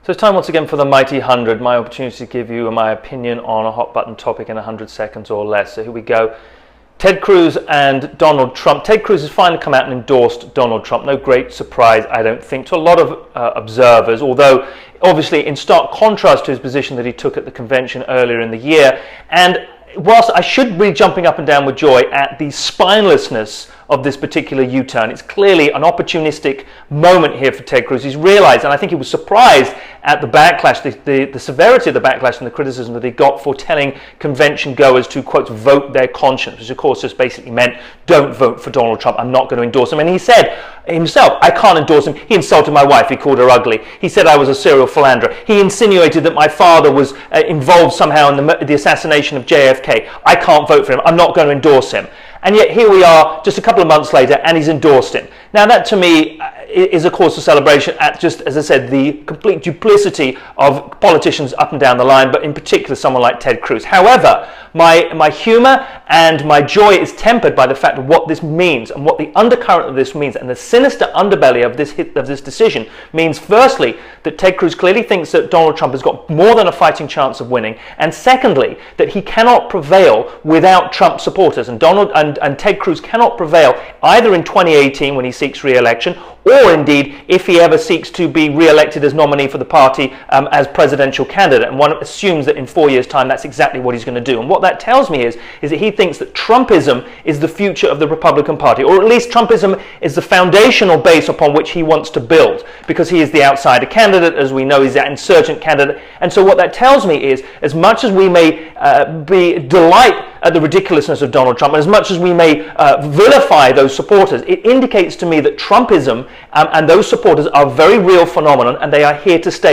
So it's time once again for the Mighty 100, my opportunity to give you my opinion on a hot button topic in 100 seconds or less. So here we go. Ted Cruz and Donald Trump. Ted Cruz has finally come out and endorsed Donald Trump. No great surprise, I don't think, to a lot of observers, although obviously in stark contrast to his position that he took at the convention earlier in the year. And whilst I should be jumping up and down with joy at the spinelessness of this particular U-turn, it's clearly an opportunistic moment here for Ted Cruz. He's realized, and I think he was surprised at the backlash, the severity of the backlash and the criticism that he got for telling convention goers to, quote, vote their conscience, which of course just basically meant don't vote for Donald Trump, I'm not going to endorse him. And he said himself, I can't endorse him. He insulted my wife, he called her ugly. He said I was a serial philanderer. He insinuated that my father was involved somehow in the assassination of JFK. I can't vote for him, I'm not going to endorse him. And yet here we are just a couple of months later and he's endorsed him. Now that to me is a cause for celebration at just, as I said, the complete duplicity of politicians up and down the line, but in particular someone like Ted Cruz. However, my humor and my joy is tempered by the fact of what this means and what the undercurrent of this means, and the sinister underbelly of this decision means, firstly, that Ted Cruz clearly thinks that Donald Trump has got more than a fighting chance of winning, and secondly, that he cannot prevail without Trump supporters, and Ted Cruz cannot prevail either in 2018 when he seeks re-election, or indeed if he ever seeks to be re-elected as nominee for the party as presidential candidate. And one assumes that in 4 years' time that's exactly what he's going to do. And what that tells me is that he thinks that Trumpism is the future of the Republican Party, or at least Trumpism is the foundational base upon which he wants to build, because he is the outsider candidate, as we know, he's that insurgent candidate. And so what that tells me is, as much as we may delight at the ridiculousness of Donald Trump, and as much as we may vilify those supporters, it indicates to me that Trumpism and those supporters are a very real phenomenon, and they are here to stay.